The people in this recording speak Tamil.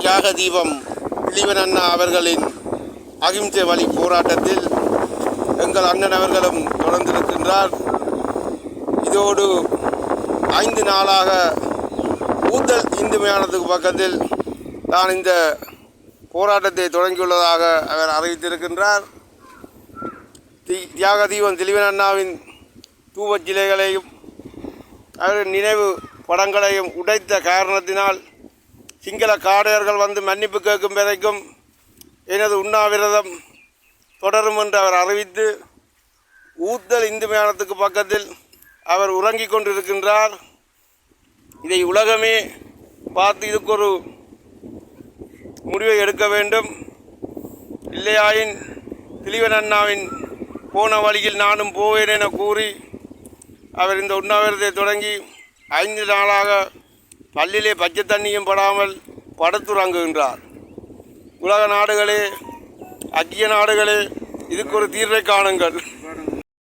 தியாக தீபம் திலீபன் அண்ணா அவர்களின் அகிம்சை வழி போராட்டத்தில் எங்கள் அண்ணன் அவர்களும் தொடர்ந்திருக்கின்றார். இதோடு 5 நாளாக ஊத்தல் இந்து மயானத்துக்கு பக்கத்தில் தான் இந்த போராட்டத்தை தொடங்கியுள்ளதாக அவர் அறிவித்திருக்கின்றார். தியாக தீபம் திலீபன் அண்ணாவின் தூவச்சிலைகளையும் அவரின் நினைவு படங்களையும் உடைத்த காரணத்தினால் சிங்கள காடையர்கள் வந்து மன்னிப்பு கேட்கும் வரைக்கும் எனது உண்ணாவிரதம் தொடரும் என்று அவர் அறிவித்து ஊத்தல் இந்து மயானத்துக்கு பக்கத்தில் அவர் உறங்கிக் கொண்டிருக்கின்றார். இதை உலகமே பார்த்து இதுக்கு ஒரு முடிவை எடுக்க வேண்டும். இல்லையாயின் திலீபன் அண்ணாவின் போன வழியில் நானும் போவேன் என கூறி அவர் இந்த உண்ணாவிரதத்தை தொடங்கி 5 நாளாக பல்லிலே பச்சை தண்ணியும் படாமல் படுத்துறங்குகின்றார். உலக நாடுகளே, ஐக்கிய நாடுகளே, இதுக்கு ஒரு தீர்வை காணுங்கள்.